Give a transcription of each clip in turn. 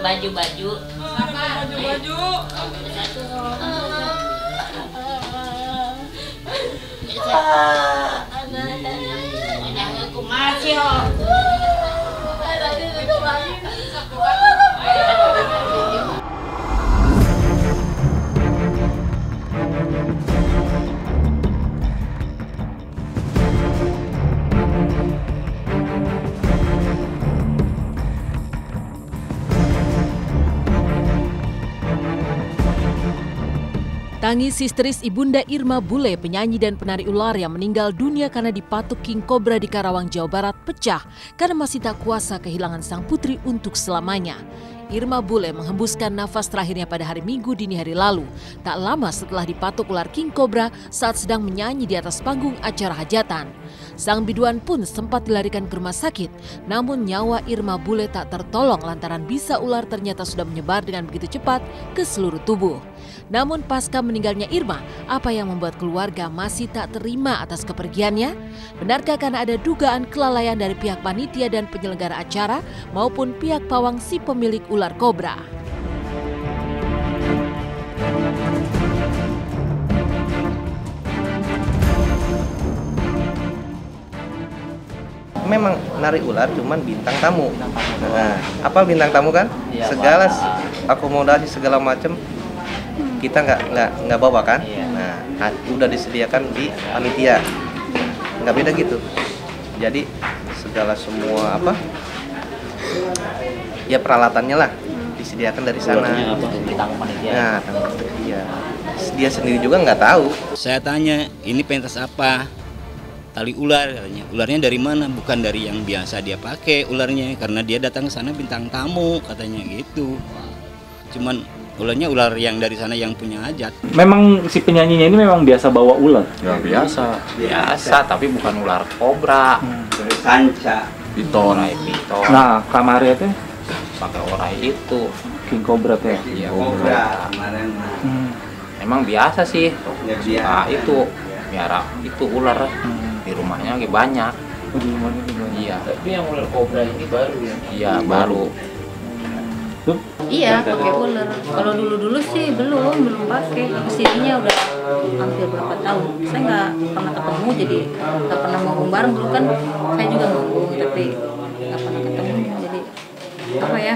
Baju-baju. Aku masih Tangis histeris Ibunda Irma Bule, penyanyi dan penari ular yang meninggal dunia karena dipatuk King Cobra di Karawang, Jawa Barat, pecah karena masih tak kuasa kehilangan sang putri untuk selamanya. Irma Bule menghembuskan nafas terakhirnya pada hari Minggu dini hari lalu, tak lama setelah dipatuk ular King Cobra saat sedang menyanyi di atas panggung acara hajatan. Sang biduan pun sempat dilarikan ke rumah sakit, namun nyawa Irma Bule tak tertolong lantaran bisa ular ternyata sudah menyebar dengan begitu cepat ke seluruh tubuh. Namun pasca meninggalnya Irma, apa yang membuat keluarga masih tak terima atas kepergiannya? Benarkah karena ada dugaan kelalaian dari pihak panitia dan penyelenggara acara maupun pihak pawang si pemilik ular kobra? Memang nari ular cuman bintang tamu. Nah, apa bintang tamu kan? Segala akomodasi segala macam kita nggak bawa kan? Nah, udah disediakan di panitia. Nggak beda gitu. Jadi segala semua apa? Ya peralatannya lah disediakan dari sana. Nah, dia sendiri juga nggak tahu. Saya tanya, ini pentas apa? Tali ular katanya. Ularnya dari mana? Bukan dari yang biasa dia pakai ularnya, karena dia datang ke sana bintang tamu katanya gitu. Cuman ularnya ular yang dari sana yang punya hajat. Memang si penyanyinya ini memang biasa bawa ular? Ya biasa, tapi bukan ular kobra. Sanca. Piton. Nah, kamarnya teh Pakai orai itu. King Cobra teh. Iya, kobra. Emang biasa sih. Nah, itu miara itu ular. Di rumahnya lagi banyak. Di rumahnya juga. Iya. Tapi yang ular kobra ini baru ya? Iya, baru. Iya, pakai ular. Kalau dulu sih belum pakai. Kesininya udah hampir berapa tahun. Saya nggak pernah ketemu, jadi nggak pernah manggung bareng. Dulu kan saya juga manggung, tapi nggak pernah ketemu. Jadi apa ya?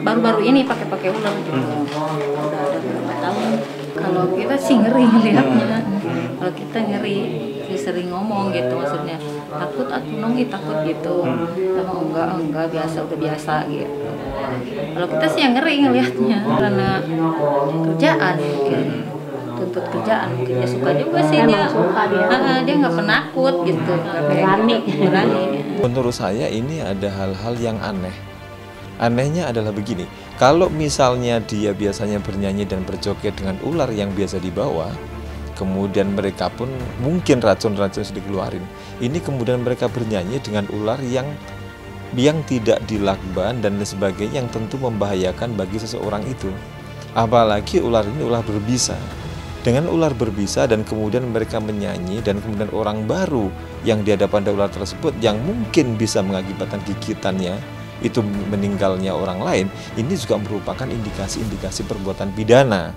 Baru-baru ini pakai ular gitu. Udah ada berapa tahun. Kalau kita sih ngeri lihatnya. Kalau kita ngeri, sering ngomong gitu, maksudnya takut atau nongki takut gitu. Sama enggak biasa, udah biasa gitu. Kalau kita sih yang ngeri ngelihatnya karena kerjaan mungkin, tuntut kerjaan mungkin dia suka juga sih. Dia nggak penakut gitu, berani. Menurut saya ini ada hal-hal yang aneh. Anehnya adalah begini, kalau misalnya dia biasanya bernyanyi dan berjoget dengan ular yang biasa dibawa, kemudian mereka pun mungkin racun-racun sudah dikeluarin. Ini kemudian mereka bernyanyi dengan ular yang tidak dilakban dan sebagainya, yang tentu membahayakan bagi seseorang itu. Apalagi ular ini ular berbisa. Dengan ular berbisa dan kemudian mereka menyanyi dan kemudian orang baru yang di hadapan ular tersebut yang mungkin bisa mengakibatkan gigitannya itu meninggalnya orang lain, ini juga merupakan indikasi-indikasi perbuatan pidana.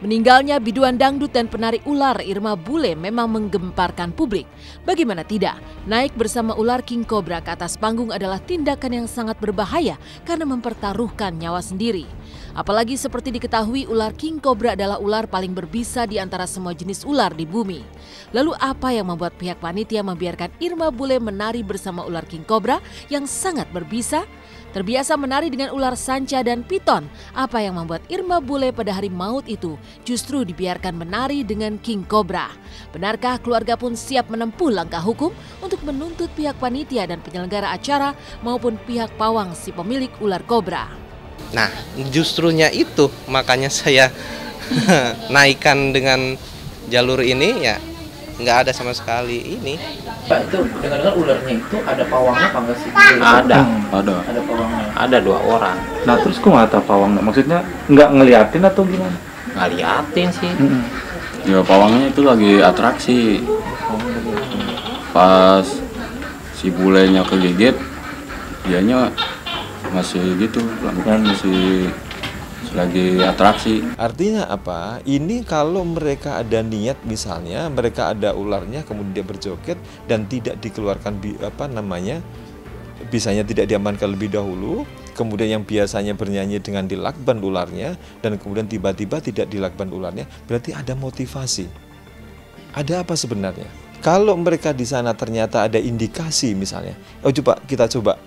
Meninggalnya biduan dangdut dan penari ular Irma Bule memang menggemparkan publik. Bagaimana tidak, naik bersama ular King Cobra ke atas panggung adalah tindakan yang sangat berbahaya karena mempertaruhkan nyawa sendiri. Apalagi seperti diketahui ular King Cobra adalah ular paling berbisa di antara semua jenis ular di bumi. Lalu apa yang membuat pihak panitia membiarkan Irma Bule menari bersama ular King Cobra yang sangat berbisa? Terbiasa menari dengan ular sanca dan piton, apa yang membuat Irma Bule pada hari maut itu justru dibiarkan menari dengan King Cobra? Benarkah keluarga pun siap menempuh langkah hukum untuk menuntut pihak panitia dan penyelenggara acara maupun pihak pawang si pemilik ular kobra? Nah, justrunya itu makanya saya naikkan dengan jalur ini ya. nggak ada sama sekali ini. Pak, itu dengar-dengar ularnya itu ada pawangnya apa enggak sih? Ada. Ada pawangnya. Ada 2 orang. Nah terus kok nggak tahu pawangnya? Maksudnya nggak ngeliatin atau gimana? Ngeliatin sih. Ya pawangnya itu lagi atraksi. Pas si bulenya kegigit, dianya masih gitu, masih lagi atraksi. Artinya apa? Ini kalau mereka ada niat, misalnya mereka ada ularnya kemudian dia berjoget dan tidak dikeluarkan bisanya tidak diamankan lebih dahulu, kemudian yang biasanya bernyanyi dengan dilakban ularnya dan kemudian tiba-tiba tidak dilakban ularnya, berarti ada motivasi. Ada apa sebenarnya? Kalau mereka di sana ternyata ada indikasi misalnya, kita coba.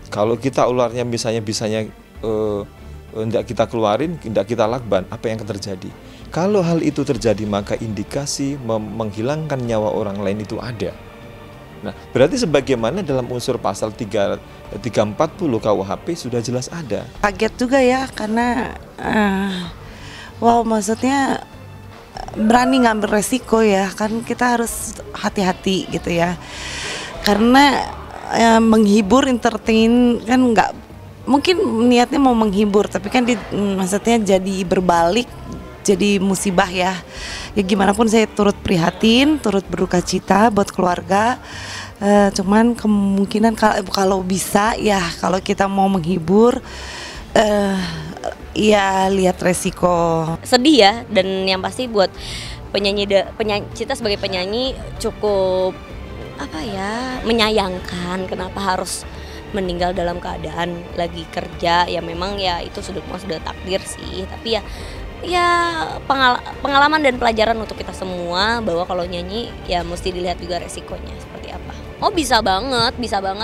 Kalau kita ularnya bisanya tidak kita keluarin, tidak kita lakban, apa yang akan terjadi? Kalau hal itu terjadi, maka indikasi menghilangkan nyawa orang lain itu ada. Nah, berarti sebagaimana dalam unsur pasal 340 KUHP sudah jelas ada. Kaget juga ya, karena maksudnya berani ngambil resiko ya, kan kita harus hati-hati gitu ya. Karena menghibur, entertain kan nggak, mungkin niatnya mau menghibur, tapi kan maksudnya jadi berbalik, jadi musibah ya. Ya gimana pun saya turut prihatin, turut berduka cita buat keluarga. Cuman kemungkinan kalau bisa ya, kalau kita mau menghibur, ya lihat resiko. Sedih ya, dan yang pasti buat penyanyi Cita sebagai penyanyi cukup menyayangkan kenapa harus meninggal dalam keadaan lagi kerja. Ya memang ya itu sudah takdir sih, tapi ya pengalaman dan pelajaran untuk kita semua bahwa kalau nyanyi ya mesti dilihat juga resikonya seperti apa. Oh bisa banget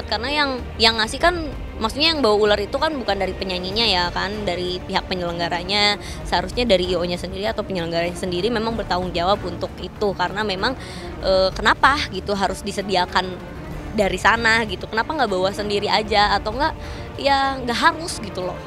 karena yang ngasih kan, maksudnya yang bawa ular itu kan bukan dari penyanyinya ya kan, dari pihak penyelenggaranya. Seharusnya dari IO-nya sendiri atau penyelenggaranya sendiri memang bertanggung jawab untuk itu, karena memang kenapa gitu harus disediakan dari sana gitu, kenapa nggak bawa sendiri aja, atau nggak harus gitu loh.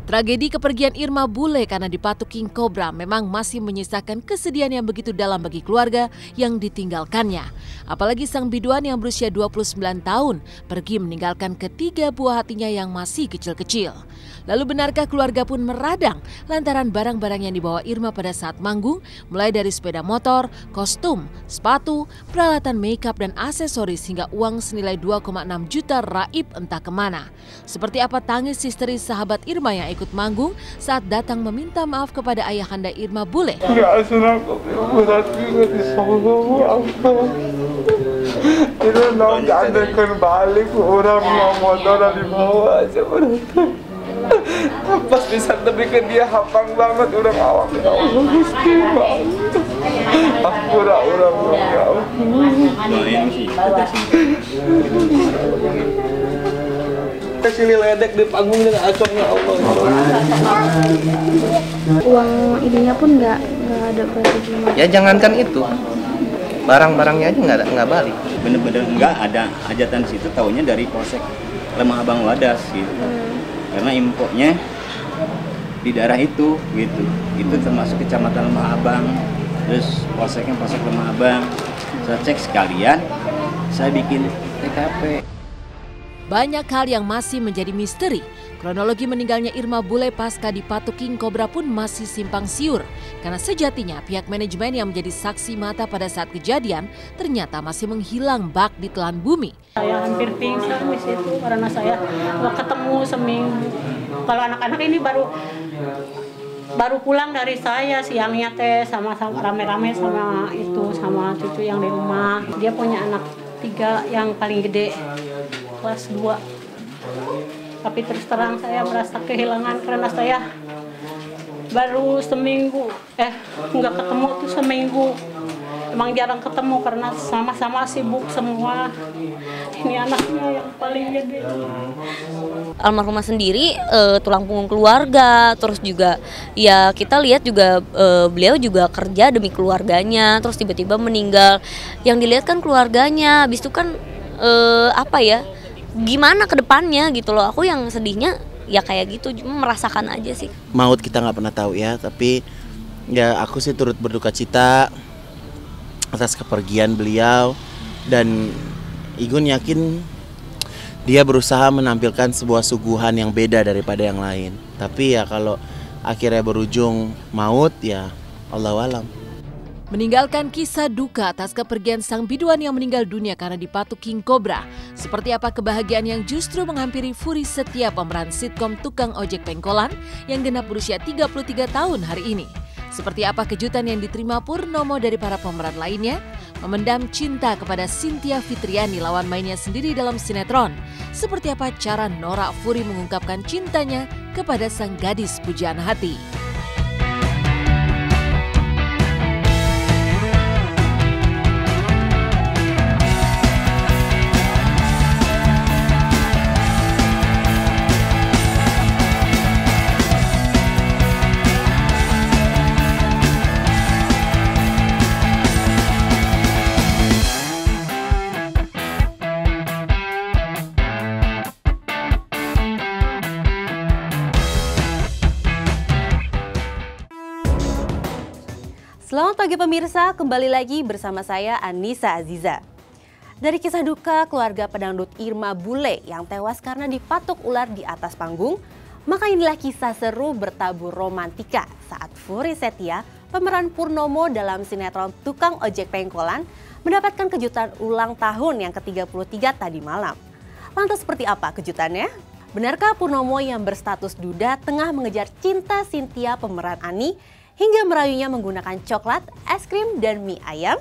Tragedi kepergian Irma Bule karena dipatuk King Cobra memang masih menyisakan kesedihan yang begitu dalam bagi keluarga yang ditinggalkannya. Apalagi sang biduan yang berusia 29 tahun pergi meninggalkan ketiga buah hatinya yang masih kecil-kecil. Lalu benarkah keluarga pun meradang lantaran barang-barang yang dibawa Irma pada saat manggung, mulai dari sepeda motor, kostum, sepatu, peralatan makeup dan aksesoris hingga uang senilai 2,6 juta raib entah kemana. Seperti apa tangis histeris sahabat Irma yang ikut manggung saat datang meminta maaf kepada ayahanda Irma Bule. Nggak senang, berat juga di Solo. Itu nggak ada kembali ke orang yang motor dibawa aja berat. Pas bisa tapi ke dia hafang banget orang awam. Ya Allah miskin banget. Ampura orang ya Allah. Kesini ledek di panggung dengan acongnya Allah. Uang ininya pun nggak ada berarti. Ya jangankan itu, barang-barangnya aja nggak balik. Bener-bener nggak ada hajatan situ, taunya dari Polsek Lemah Abang Wadas gitu. Karena infonya di daerah itu gitu. Itu termasuk Kecamatan Lemah Abang. Terus Polseknya Polsek Lemah Abang. Saya cek sekalian, saya bikin TKP. Banyak hal yang masih menjadi misteri. Kronologi meninggalnya Irma Bule pasca dipatuk King Cobra pun masih simpang siur. Karena sejatinya pihak manajemen yang menjadi saksi mata pada saat kejadian ternyata masih menghilang bak di telan bumi. Saya hampir pingsan di situ karena saya nggak ketemu seminggu. Kalau anak-anak ini baru pulang dari saya siangnya sama rame-rame sama cucu yang di rumah. Dia punya anak 3 yang paling gede kelas 2. Tapi terus terang saya merasa kehilangan karena saya baru seminggu nggak ketemu tuh seminggu. Emang jarang ketemu karena sama-sama sibuk semua. Ini anaknya yang paling gede. Almarhumah sendiri tulang punggung keluarga, terus juga ya kita lihat juga beliau juga kerja demi keluarganya, terus tiba-tiba meninggal. Yang dilihat kan keluarganya, habis itu kan gimana ke depannya gitu loh. Aku yang sedihnya ya kayak gitu, cuma merasakan aja sih. Maut kita nggak pernah tahu ya, tapi ya aku sih turut berduka cita atas kepergian beliau, dan Igun yakin dia berusaha menampilkan sebuah suguhan yang beda daripada yang lain. Tapi ya kalau akhirnya berujung maut, ya Allahualam. Meninggalkan kisah duka atas kepergian sang biduan yang meninggal dunia karena dipatuk king cobra. Seperti apa kebahagiaan yang justru menghampiri Furi Setia, pemeran sitkom tukang ojek pengkolan yang genap berusia 33 tahun hari ini. Seperti apa kejutan yang diterima Purnomo dari para pemeran lainnya? Memendam cinta kepada Cynthia Fitriani, lawan mainnya sendiri dalam sinetron. Seperti apa cara Nora Furi mengungkapkan cintanya kepada sang gadis pujaan hati? Selamat pagi pemirsa, kembali lagi bersama saya Anissa Aziza. Dari kisah duka keluarga pedangdut Irma Bule yang tewas karena dipatuk ular di atas panggung, maka inilah kisah seru bertabur romantika saat Furi Setia, pemeran Purnomo dalam sinetron Tukang Ojek Pengkolan, mendapatkan kejutan ulang tahun yang ke-33 tadi malam. Lantas seperti apa kejutannya? Benarkah Purnomo yang berstatus duda tengah mengejar cinta Cynthia pemeran Ani hingga merayunya menggunakan coklat, es krim, dan mie ayam?